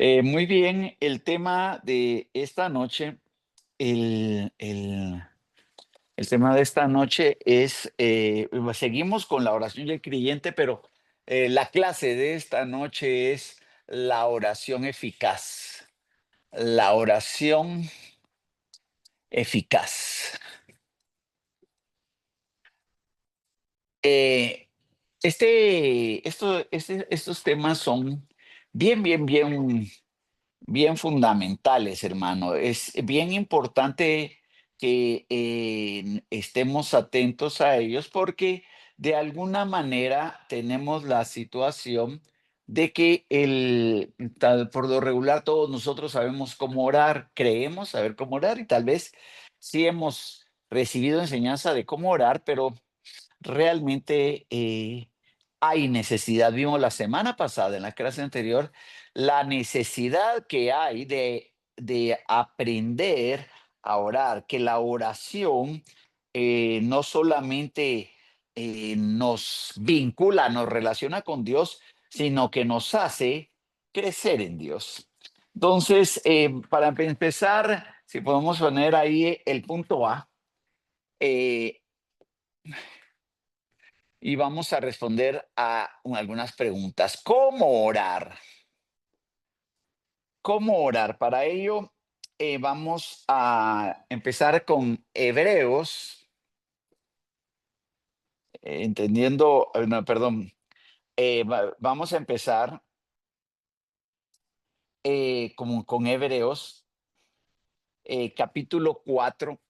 Muy bien, el tema de esta noche, el, el, el tema de esta noche es, seguimos con la oración del creyente, pero la clase de esta noche es la oración eficaz. La oración eficaz. Eh, estos temas son bien fundamentales, hermano. Es bien importante que estemos atentos a ellos porque de alguna manera tenemos la situación de que por lo regular todos nosotros sabemos cómo orar, creemos saber cómo orar y tal vez sí hemos recibido enseñanza de cómo orar, pero realmente hay necesidad. Vimos la semana pasada, en la clase anterior, la necesidad que hay de aprender a orar, que la oración no solamente nos vincula, nos relaciona con Dios, sino que nos hace crecer en Dios. Entonces, para empezar, si podemos poner ahí el punto A, eh, y vamos a responder a algunas preguntas. ¿Cómo orar? ¿Cómo orar? Para ello, vamos a empezar con Hebreos, entendiendo, no, perdón, vamos a empezar con Hebreos, capítulo 4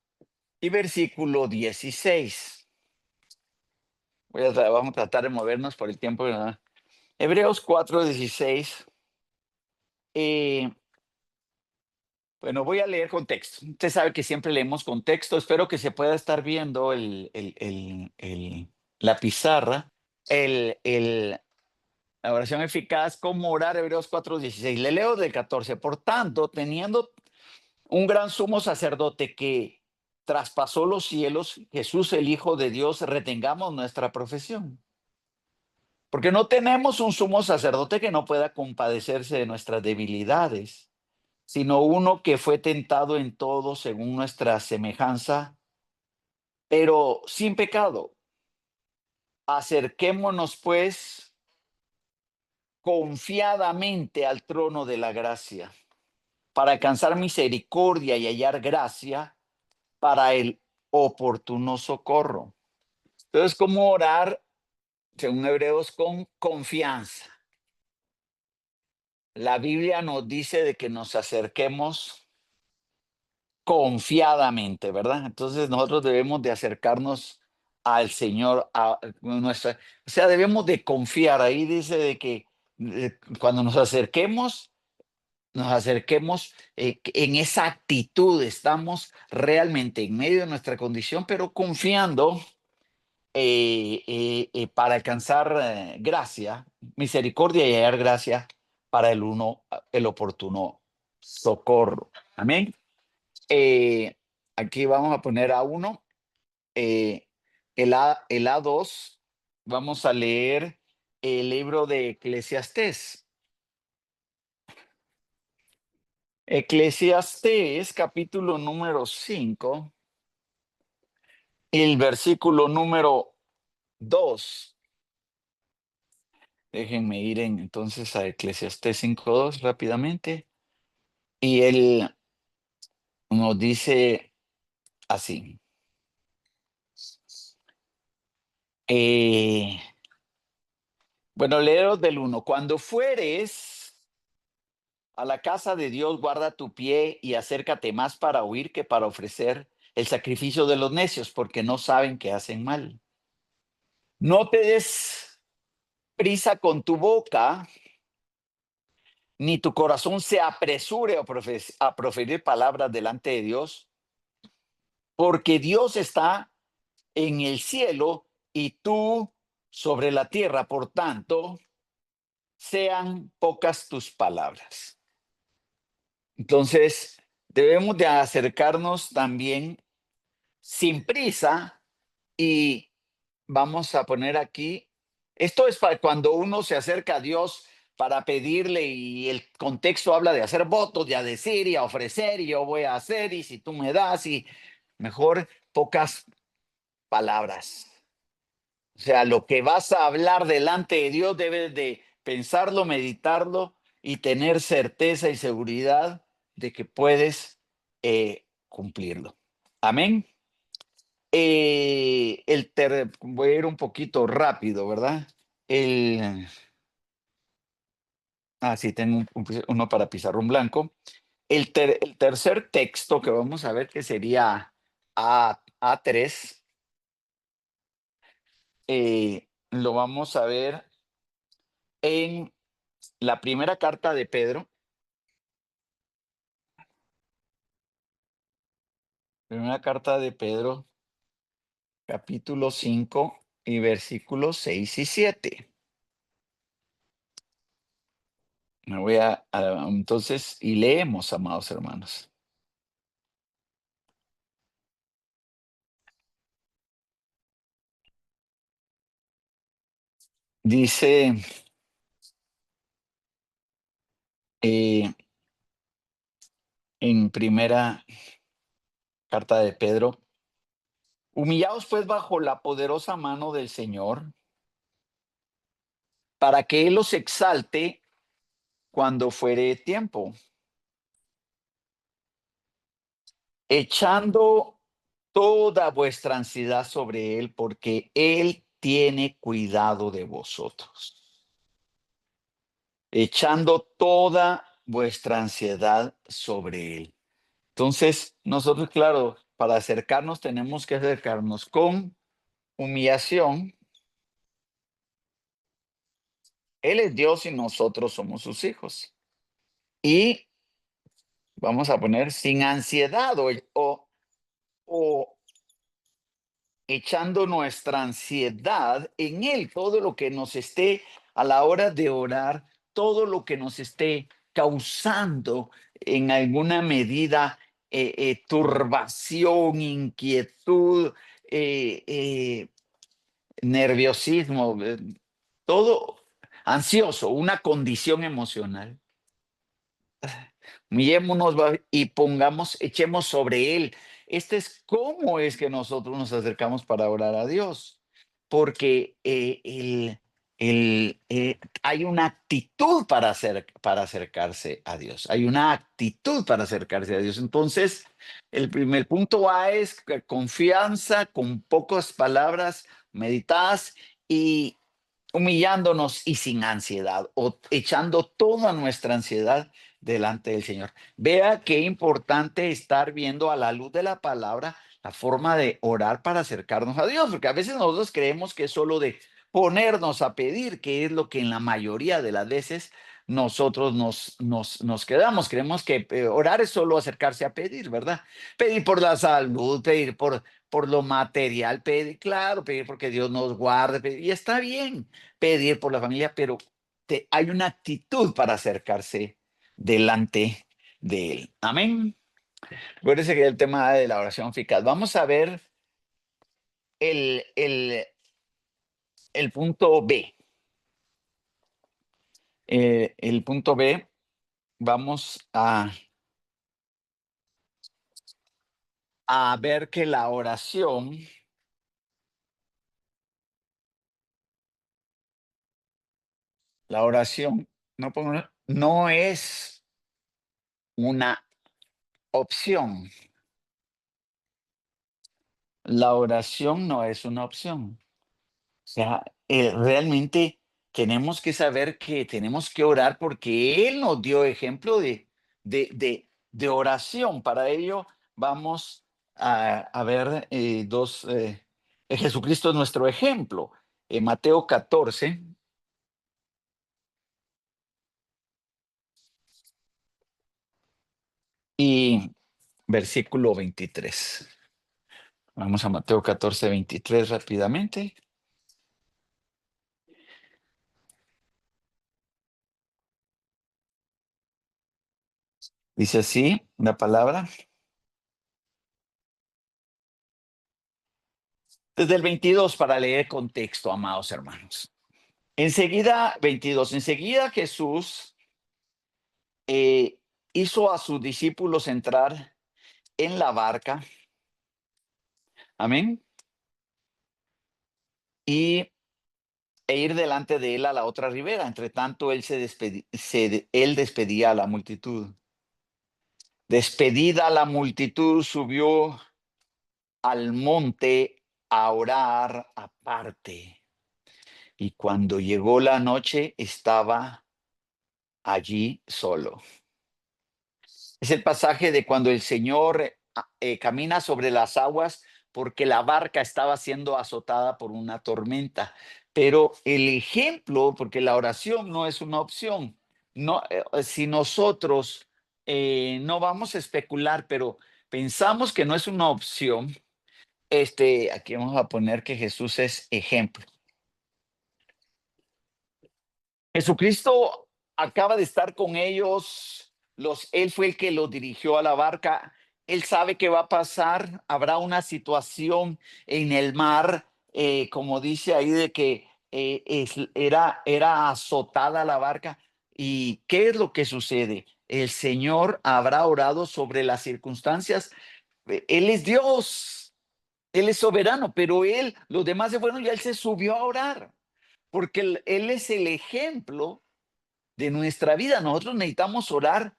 y versículo 16. Vamos a tratar de movernos por el tiempo, ¿verdad? Hebreos 4:16. Bueno, voy a leer contexto. Usted sabe que siempre leemos contexto. Espero que se pueda estar viendo la pizarra. La oración eficaz, cómo orar, Hebreos 4:16. Le leo del 14. Por tanto, teniendo un gran sumo sacerdote que traspasó los cielos, Jesús el Hijo de Dios, retengamos nuestra profesión. Porque no tenemos un sumo sacerdote que no pueda compadecerse de nuestras debilidades, sino uno que fue tentado en todo según nuestra semejanza, pero sin pecado. Acerquémonos pues confiadamente al trono de la gracia, para alcanzar misericordia y hallar gracia para el oportuno socorro. Entonces, ¿cómo orar? Según Hebreos, con confianza. La Biblia nos dice de que nos acerquemos confiadamente, ¿verdad? Entonces nosotros debemos de acercarnos al Señor, o sea, debemos de confiar. Ahí dice de que cuando nos acerquemos en esa actitud, estamos realmente en medio de nuestra condición, pero confiando para alcanzar gracia, misericordia y hallar gracia para el oportuno socorro. Amén. Eh, Aquí vamos a poner A1, eh, el A2, vamos a leer el libro de Eclesiastés. Eclesiastés, capítulo número 5, el versículo número 2. Déjenme ir entonces a Eclesiastés 5:2 rápidamente. Y él nos dice así. eh, bueno, leo del 1. Cuando fueres a la casa de Dios, guarda tu pie y acércate más para oír que para ofrecer el sacrificio de los necios, porque no saben que hacen mal. No te des prisa con tu boca, ni tu corazón se apresure a proferir palabras delante de Dios, porque Dios está en el cielo y tú sobre la tierra. Por tanto, sean pocas tus palabras. Entonces, debemos de acercarnos también sin prisa y vamos a poner aquí, esto es para cuando uno se acerca a Dios para pedirle y el contexto habla de hacer votos, de a decir y a ofrecer y yo voy a hacer y si tú me das y mejor pocas palabras. O sea, lo que vas a hablar delante de Dios debes de pensarlo, meditarlo y tener certeza y seguridad de que puedes cumplirlo. Amén. Voy a ir un poquito rápido, ¿verdad? El, sí, tengo uno para pizarrón blanco. El tercer texto que vamos a ver que sería A3, lo vamos a ver en la primera carta de Pedro, primera carta de Pedro, capítulo 5 y versículos 6 y 7. Entonces, y leemos, amados hermanos. Dice eh, en primera carta de Pedro, humillaos pues bajo la poderosa mano del Señor, para que Él los exalte cuando fuere tiempo, echando toda vuestra ansiedad sobre Él, porque Él tiene cuidado de vosotros. Echando toda vuestra ansiedad sobre Él. Entonces, nosotros, claro, para acercarnos tenemos que acercarnos con humillación. Él es Dios y nosotros somos sus hijos. Y vamos a poner sin ansiedad o echando nuestra ansiedad en Él, todo lo que nos esté a la hora de orar, todo lo que nos esté causando en alguna medida turbación, inquietud, nerviosismo, todo ansioso, una condición emocional. Humillémonos y echemos sobre Él. Este es cómo es que nosotros nos acercamos para orar a Dios, porque hay una actitud para acercarse a Dios. Hay una actitud para acercarse a Dios. Entonces, el primer punto A es confianza con pocas palabras meditadas y humillándonos y sin ansiedad o echando toda nuestra ansiedad delante del Señor. Vea qué importante estar viendo a la luz de la palabra la forma de orar para acercarnos a Dios, porque a veces nosotros creemos que es solo de ponernos a pedir, que es lo que en la mayoría de las veces nosotros nos quedamos. Creemos que orar es solo acercarse a pedir, ¿verdad? Pedir por la salud, pedir por lo material, pedir, claro, pedir porque Dios nos guarde, y está bien pedir por la familia, pero hay una actitud para acercarse delante de Él. Amén. Acuérdense que el tema de la oración eficaz. Vamos a ver el, el, el punto B. El punto B, vamos a ver que la oración no es una opción. La oración no es una opción. O sea, realmente tenemos que saber que tenemos que orar porque Él nos dio ejemplo de oración. Para ello vamos a ver Jesucristo es nuestro ejemplo. En Mateo 14 y versículo 23. Vamos a Mateo 14, 23 rápidamente. Dice así la palabra. Desde el 22 para leer contexto, amados hermanos. Enseguida, 22, enseguida Jesús eh, hizo a sus discípulos entrar en la barca, amén, y, e ir delante de él a la otra ribera. Entre tanto, él despedía a la multitud. Despedida la multitud, subió al monte a orar aparte. Y cuando llegó la noche, estaba allí solo. Es el pasaje de cuando el Señor camina sobre las aguas porque la barca estaba siendo azotada por una tormenta. Pero el ejemplo, porque la oración no es una opción, no, si nosotros no vamos a especular, pero pensamos que no es una opción, aquí vamos a poner que Jesús es ejemplo. Jesucristo acaba de estar con ellos, él fue el que los dirigió a la barca, él sabe qué va a pasar, habrá una situación en el mar, como dice ahí, de que era azotada la barca. ¿Y qué es lo que sucede? El Señor habrá orado sobre las circunstancias. Él es Dios, Él es soberano, pero los demás se fueron y Él se subió a orar, porque él es el ejemplo de nuestra vida. Nosotros necesitamos orar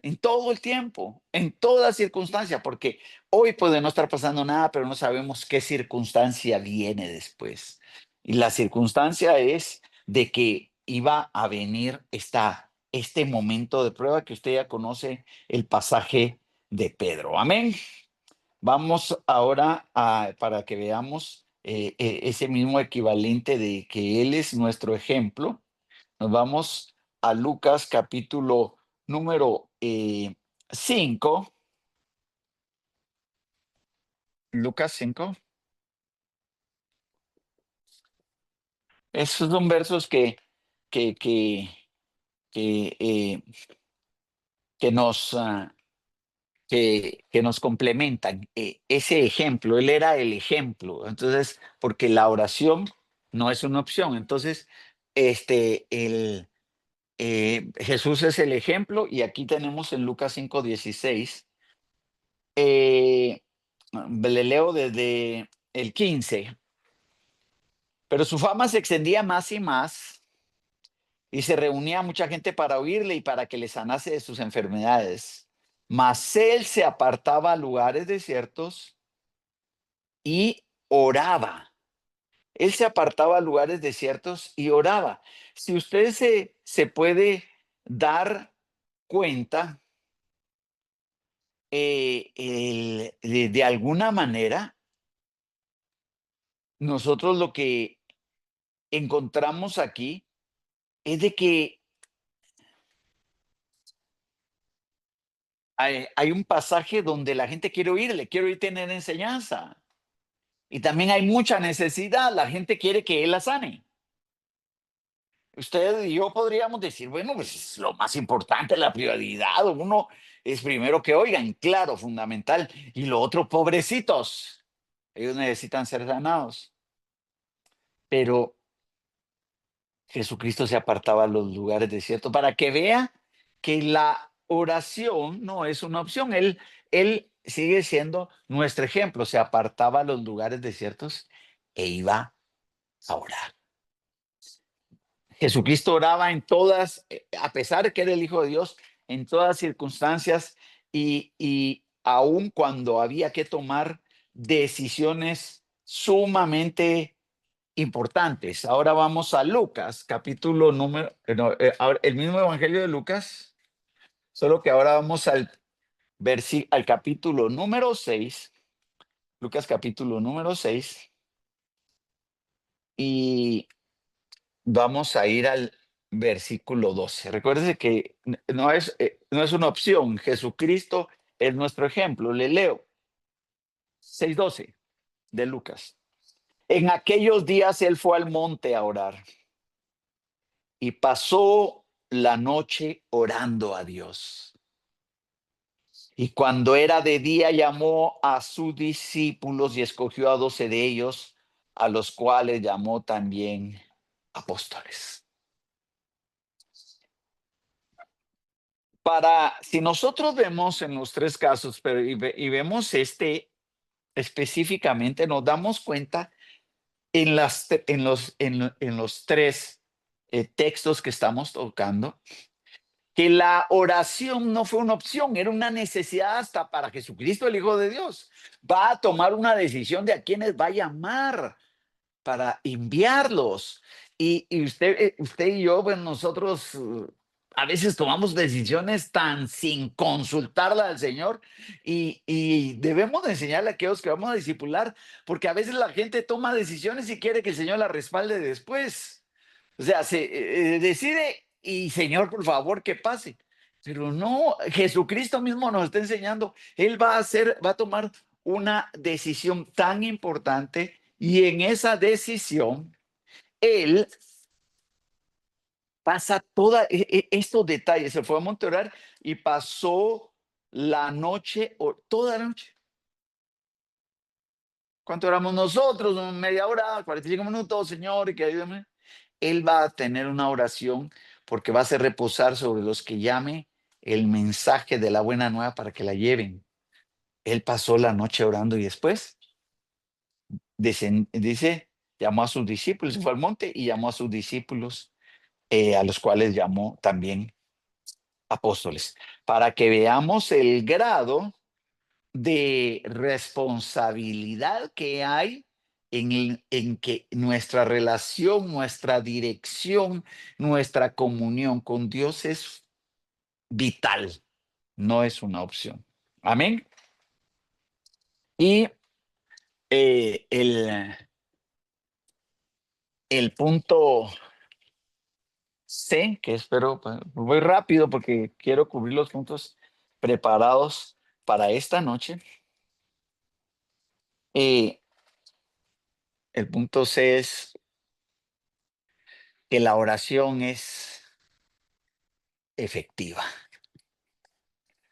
en todo el tiempo, en toda circunstancia, porque hoy puede no estar pasando nada, pero no sabemos qué circunstancia viene después. Y la circunstancia es de que iba a venir este momento de prueba que usted ya conoce, el pasaje de Pedro. Amén. Vamos ahora para que veamos ese mismo equivalente de que Él es nuestro ejemplo. Nos vamos a Lucas capítulo número 5. Lucas 5. Esos son versos que, que, que, eh, que nos, que nos complementan. Ese ejemplo, él era el ejemplo. Entonces, porque la oración no es una opción. Entonces, Jesús es el ejemplo y aquí tenemos en Lucas 5:16. Le leo desde el 15. Pero su fama se extendía más y más y se reunía mucha gente para oírle y para que le sanase de sus enfermedades. Mas él se apartaba a lugares desiertos y oraba. Él se apartaba a lugares desiertos y oraba. Si usted se puede dar cuenta, de alguna manera, nosotros lo que encontramos aquí es de que hay un pasaje donde la gente quiere oír tener enseñanza. Y también hay mucha necesidad, la gente quiere que él la sane. Usted y yo podríamos decir, bueno, pues es lo más importante, la prioridad. Uno es primero que oigan, claro, fundamental. Y lo otro, pobrecitos. Ellos necesitan ser sanados. Pero Jesucristo se apartaba a los lugares desiertos para que vea que la oración no es una opción. Él sigue siendo nuestro ejemplo. Se apartaba a los lugares desiertos e iba a orar. Jesucristo oraba en todas, a pesar de que era el Hijo de Dios, en todas circunstancias y aun cuando había que tomar decisiones sumamente importantes. Ahora vamos a Lucas, capítulo número, no, ahora el mismo Evangelio de Lucas, solo que ahora vamos al capítulo número 6, Lucas capítulo número 6, y vamos a ir al versículo 12. Recuérdese que no es una opción, Jesucristo es nuestro ejemplo. Le leo 6:12 de Lucas. En aquellos días él fue al monte a orar y pasó la noche orando a Dios. Y cuando era de día llamó a sus discípulos y escogió a 12 de ellos, a los cuales llamó también apóstoles. Si nosotros vemos en los tres casos, pero y vemos específicamente, nos damos cuenta en los tres textos que estamos tocando, que la oración no fue una opción, era una necesidad hasta para Jesucristo, el Hijo de Dios. Va a tomar una decisión de a quienes va a llamar para enviarlos. Y usted y yo, bueno, nosotros a veces tomamos decisiones tan sin consultarla al Señor y debemos de enseñarle a aquellos que vamos a discipular, porque a veces la gente toma decisiones y quiere que el Señor la respalde después. O sea, se decide y Señor, por favor, que pase. Pero no, Jesucristo mismo nos está enseñando, Él va a tomar una decisión tan importante y en esa decisión, Él pasa estos detalles. Se fue a Monteorar y pasó la noche, o toda la noche. ¿Cuánto oramos nosotros? Media hora, 45 minutos, Señor, y que ayúdame. Él va a tener una oración porque va a hacer reposar sobre los que llame el mensaje de la buena nueva para que la lleven. Él pasó la noche orando y después dice, llamó a sus discípulos, se fue al monte y llamó a sus discípulos, a los cuales llamó también apóstoles, para que veamos el grado de responsabilidad que hay en que nuestra relación, nuestra dirección, nuestra comunión con Dios es vital, no es una opción. Amén. Y eh, el, el punto C, que espero, voy rápido porque quiero cubrir los puntos preparados para esta noche. Eh, el punto C es que la oración es efectiva.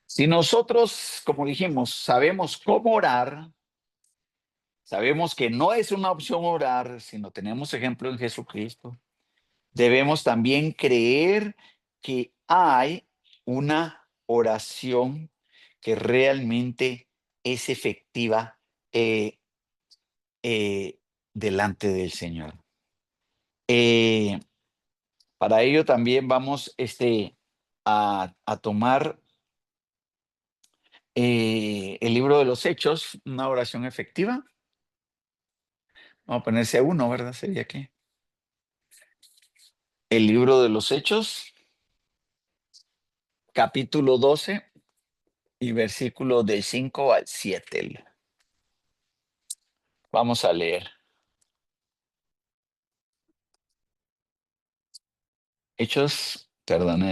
Si nosotros, como dijimos, sabemos cómo orar, sabemos que no es una opción orar, sino tenemos ejemplo en Jesucristo, debemos también creer que hay una oración que realmente es efectiva eh, eh, delante del Señor. Eh, para ello también vamos a tomar el libro de los Hechos, una oración efectiva. Vamos a ponerse uno, ¿verdad? Sería que el libro de los Hechos, capítulo 12 y versículo del 5 al 7. Vamos a leer. Hechos, perdón,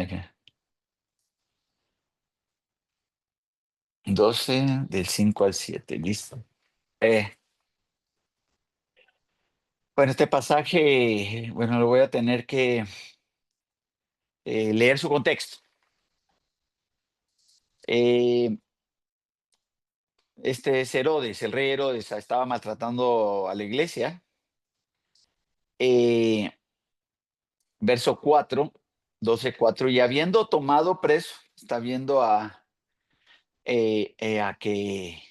12 del 5 al 7. Listo. Eh, bueno, este pasaje, bueno, lo voy a tener que leer su contexto. Eh, este es Herodes, el rey Herodes estaba maltratando a la iglesia. Eh, verso 4, 12:4, y habiendo tomado preso, está viendo a que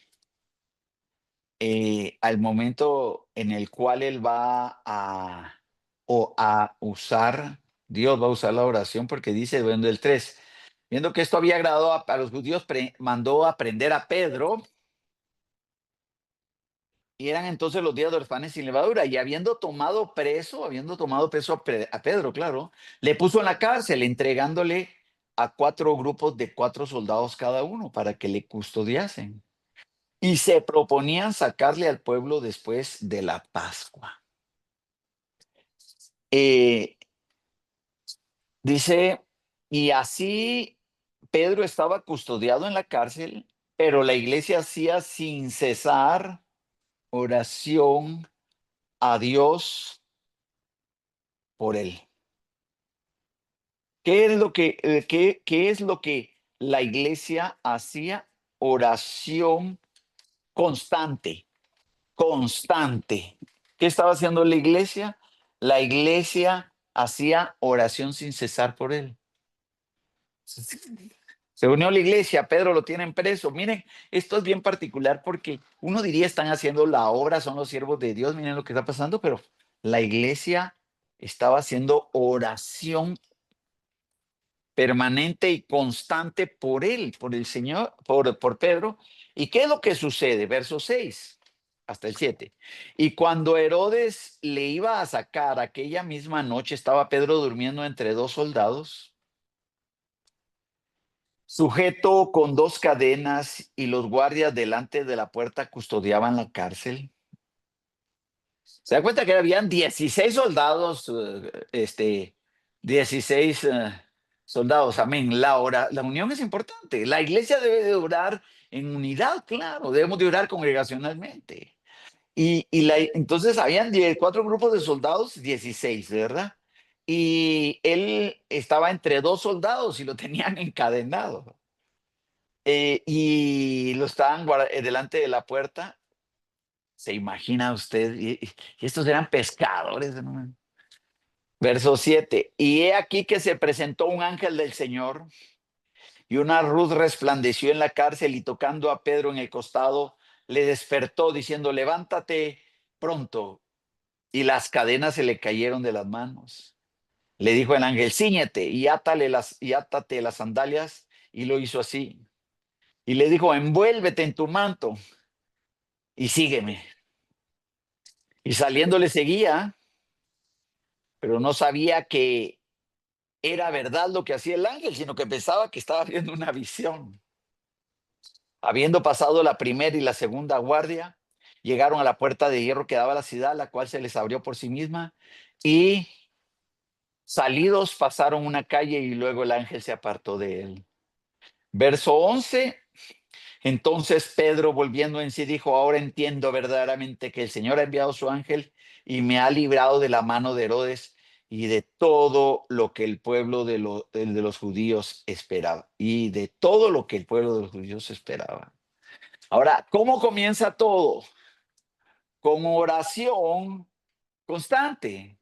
al momento en el cual él va a usar, Dios va a usar la oración porque dice, viendo el 3, viendo que esto había agradado a los judíos, mandó a prender a Pedro. Y eran entonces los días de los panes sin levadura. Y habiendo tomado preso a Pedro, claro, le puso en la cárcel, entregándole a 4 grupos de 4 soldados cada uno para que le custodiasen. Y se proponían sacarle al pueblo después de la Pascua. Eh, dice, y así Pedro estaba custodiado en la cárcel, pero la iglesia hacía sin cesar oración a Dios por él. ¿Qué es lo que la iglesia hacía? Oración constante, constante. ¿Qué estaba haciendo la iglesia? La iglesia hacía oración sin cesar por él. Se unió a la iglesia, Pedro lo tienen preso. Miren, esto es bien particular porque uno diría están haciendo la obra, son los siervos de Dios, miren lo que está pasando, pero la iglesia estaba haciendo oración permanente y constante por él, por el Señor, por Pedro. ¿Y qué es lo que sucede? Verso 6 hasta el 7. Y cuando Herodes le iba a sacar aquella misma noche, estaba Pedro durmiendo entre dos soldados, sujeto con dos cadenas, y los guardias delante de la puerta custodiaban la cárcel. Se da cuenta que habían 16 soldados, 16 soldados, amén. La unión es importante. La iglesia debe de orar en unidad, claro, debemos de orar congregacionalmente. Entonces habían 4 grupos de soldados, 16, ¿verdad? Y él estaba entre dos soldados y lo tenían encadenado. Y lo estaban delante de la puerta. ¿Se imagina usted? Y estos eran pescadores, ¿no? Verso 7. Y he aquí que se presentó un ángel del Señor, y una luz resplandeció en la cárcel, y tocando a Pedro en el costado, le despertó diciendo: levántate pronto. Y las cadenas se le cayeron de las manos. Le dijo el ángel: cíñete y átate las sandalias. Y lo hizo así. Y le dijo: envuélvete en tu manto y sígueme. Y saliendo le seguía, pero no sabía que era verdad lo que hacía el ángel, sino que pensaba que estaba viendo una visión. Habiendo pasado la primera y la segunda guardia, llegaron a la puerta de hierro que daba a la ciudad, la cual se les abrió por sí misma, y salidos pasaron una calle, y luego el ángel se apartó de él. Verso 11. Entonces Pedro, volviendo en sí, dijo: ahora entiendo verdaderamente que el Señor ha enviado su ángel y me ha librado de la mano de Herodes y de todo lo que el pueblo de los judíos esperaba. Y de todo lo que el pueblo de los judíos esperaba. Ahora, ¿cómo comienza todo? Con oración constante,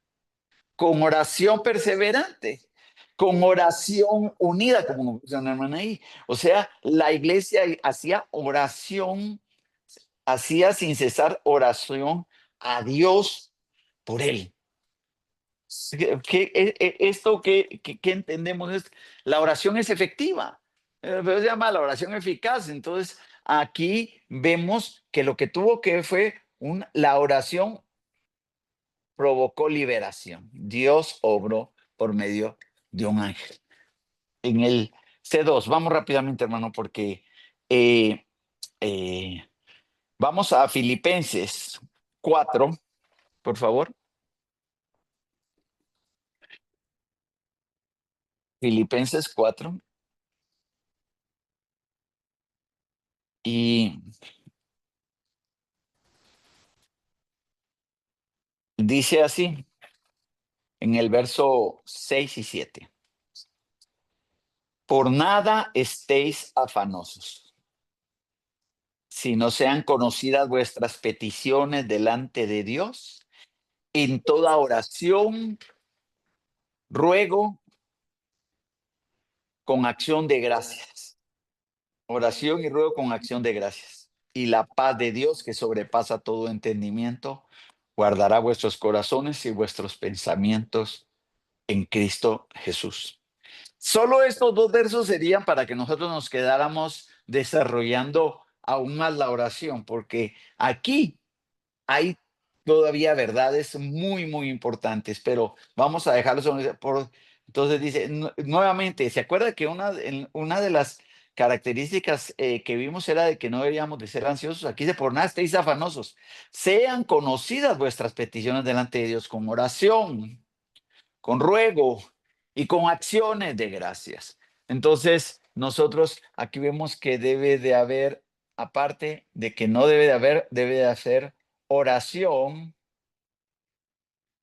con oración perseverante, con oración unida, como dice una hermana ahí. O sea, la iglesia hacía oración, hacía sin cesar oración a Dios por él. Esto que entendemos es, la oración es efectiva, pero se llama la oración eficaz. Entonces, aquí vemos que lo que tuvo que fue la oración provocó liberación. Dios obró por medio de un ángel. En el C2, vamos rápidamente, hermano, porque eh, eh, vamos a Filipenses 4, por favor. Filipenses 4. Y dice así, en el verso 6 y 7. Por nada estéis afanosos, si no sean conocidas vuestras peticiones delante de Dios, en toda oración, ruego, con acción de gracias. Oración y ruego con acción de gracias. Y la paz de Dios, que sobrepasa todo entendimiento, guardará vuestros corazones y vuestros pensamientos en Cristo Jesús. Solo estos 2 versos serían para que nosotros nos quedáramos desarrollando aún más la oración, porque aquí hay todavía verdades muy, muy importantes, pero vamos a dejarlos por. Entonces dice, nuevamente, ¿se acuerda que una de las características que vimos era de que no deberíamos de ser ansiosos? Aquí dice: por nada estéis afanosos, sean conocidas vuestras peticiones delante de Dios con oración, con ruego y con acciones de gracias. Entonces, nosotros aquí vemos que debe de haber, aparte de que no debe de haber, debe de hacer oración,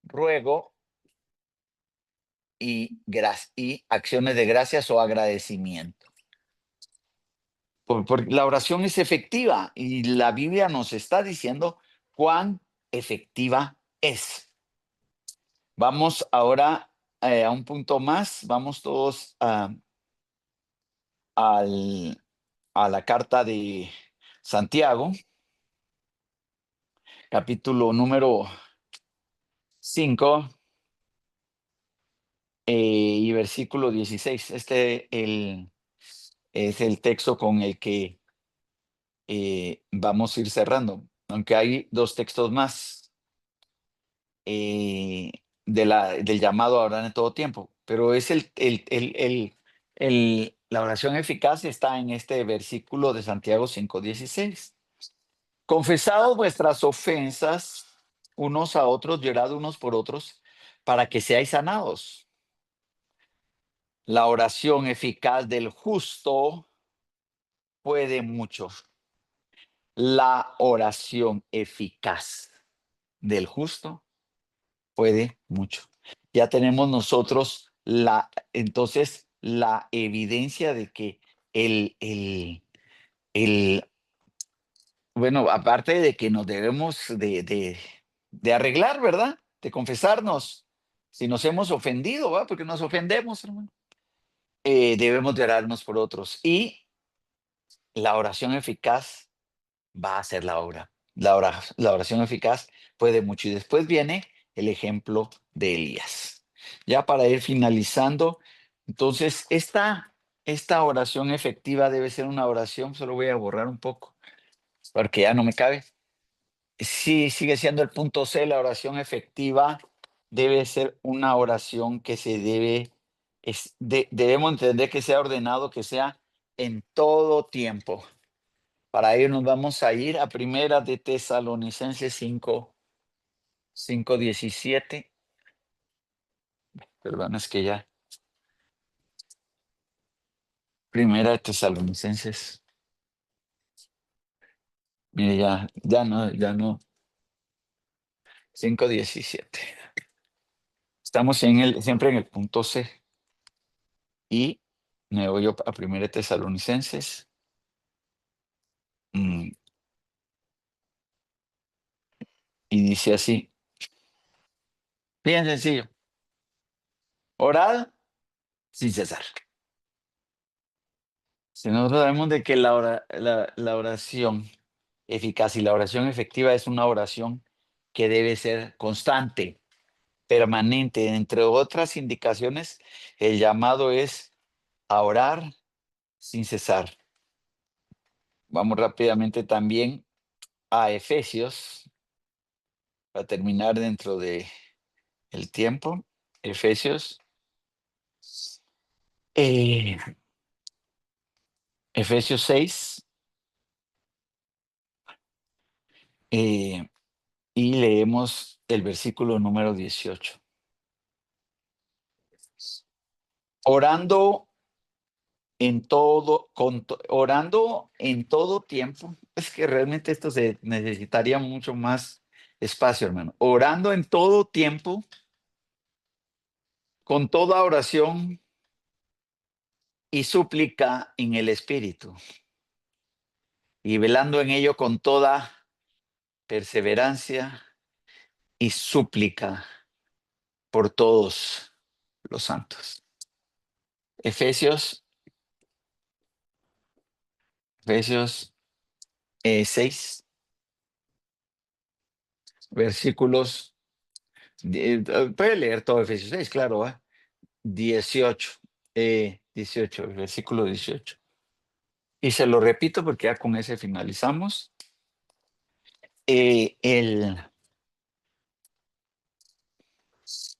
ruego y acciones de gracias o agradecimiento. Porque la oración es efectiva y la Biblia nos está diciendo cuán efectiva es. Vamos ahora a un punto más. Vamos todos al a la carta de Santiago, capítulo número 5, y versículo 16. Es el texto con el que vamos a ir cerrando, aunque hay dos textos más del llamado a orar en todo tiempo, pero es la oración eficaz está en este versículo de Santiago 5:16. Confesaos vuestras ofensas unos a otros, llorad unos por otros, para que seáis sanados. La oración eficaz del justo puede mucho. La oración eficaz del justo puede mucho. Ya tenemos nosotros entonces la evidencia de que el bueno, aparte de que nos debemos de arreglar, ¿verdad? De confesarnos si nos hemos ofendido, ¿verdad? Porque nos ofendemos, hermano. Debemos de orarnos por otros. Y la oración eficaz va a hacer la obra. La oración eficaz puede mucho. Y después viene el ejemplo de Elías. Ya para ir finalizando, entonces, esta oración efectiva debe ser una oración, solo voy a borrar un poco, porque ya no me cabe. Sí, sigue siendo el punto C, la oración efectiva debe ser una oración que se debemos entender que sea ordenado, que sea en todo tiempo. Para ello nos vamos a ir a Primera de Tesalonicenses 5:17. Perdón, es que ya. Primera de Tesalonicenses. Mire, ya no. 5:17. Estamos siempre en el punto C. Y me voy yo a Primera de Tesalonicenses. mm, Y dice así, bien sencillo, orad sin cesar. Si nosotros sabemos de que la oración eficaz y la oración efectiva es una oración que debe ser constante, permanente. Entre otras indicaciones, el llamado es a orar sin cesar. Vamos rápidamente también a Efesios, para terminar dentro de el tiempo. Efesios, eh, Efesios 6, eh, y leemos el versículo número 18. Orando orando en todo tiempo. Es que realmente esto se necesitaría mucho más espacio, hermano. Orando en todo tiempo, con toda oración y súplica en el Espíritu, y velando en ello con toda perseverancia y súplica por todos los santos. Efesios, Efesios 6, versículos, puede leer todo Efesios 6, claro, 18, 18, versículo 18. Y se lo repito porque ya con ese finalizamos. El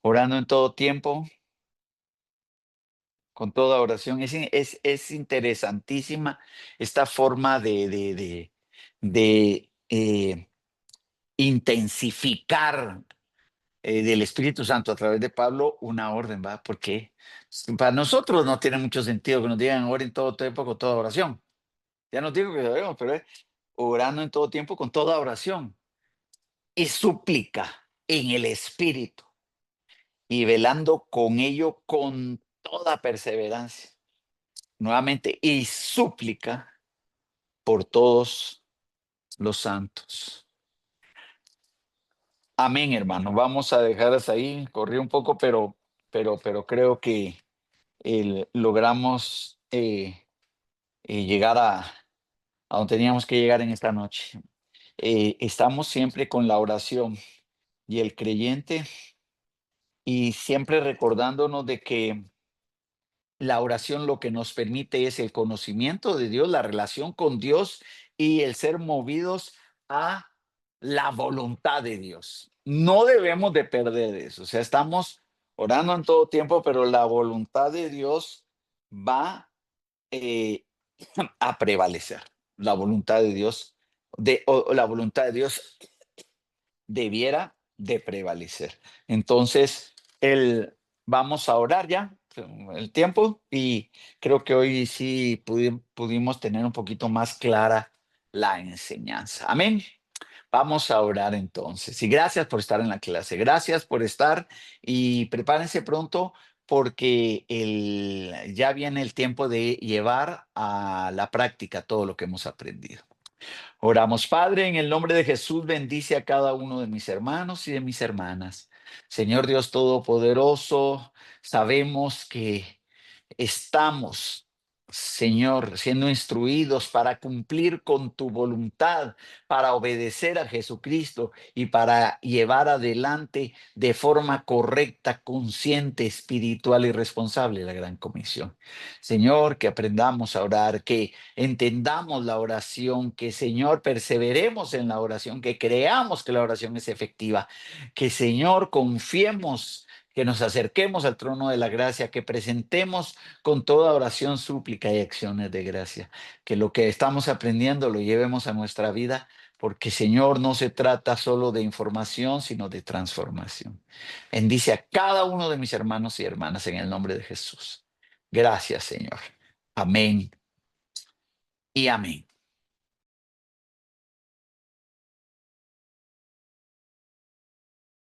orando en todo tiempo, con toda oración. Es interesantísima esta forma de intensificar del Espíritu Santo a través de Pablo una orden, ¿va? Porque para nosotros no tiene mucho sentido que nos digan oren todo tiempo con toda oración. Ya no digo que debemos, pero es orando en todo tiempo con toda oración y súplica en el Espíritu y velando con ello con toda perseverancia. Nuevamente, y súplica por todos los santos. Amén, hermano. Vamos a dejar hasta ahí. Corrí un poco, pero pero creo que logramos llegar a donde teníamos que llegar en esta noche. Estamos siempre con la oración y el creyente y siempre recordándonos de que la oración lo que nos permite es el conocimiento de Dios, la relación con Dios y el ser movidos a la voluntad de Dios. No debemos de perder eso. O sea, estamos orando en todo tiempo, pero la voluntad de Dios va eh, a prevalecer. La voluntad de Dios, o la voluntad de Dios debiera de prevalecer. Entonces, vamos a orar ya el tiempo y creo que hoy sí pudimos tener un poquito más clara la enseñanza. Amén. Vamos a orar entonces. Y gracias por estar en la clase. Gracias por estar y prepárense pronto porque ya viene el tiempo de llevar a la práctica todo lo que hemos aprendido. Oramos, Padre, en el nombre de Jesús, bendice a cada uno de mis hermanos y de mis hermanas. Señor Dios Todopoderoso, sabemos que estamos, Señor, siendo instruidos para cumplir con tu voluntad, para obedecer a Jesucristo y para llevar adelante de forma correcta, consciente, espiritual y responsable la gran comisión. Señor, que aprendamos a orar, que entendamos la oración, que Señor perseveremos en la oración, que creamos que la oración es efectiva, que Señor confiemos, que nos acerquemos al trono de la gracia, que presentemos con toda oración, súplica y acciones de gracia, que lo que estamos aprendiendo lo llevemos a nuestra vida, porque Señor no se trata solo de información, sino de transformación. Bendice a cada uno de mis hermanos y hermanas en el nombre de Jesús. Gracias, Señor. Amén y amén.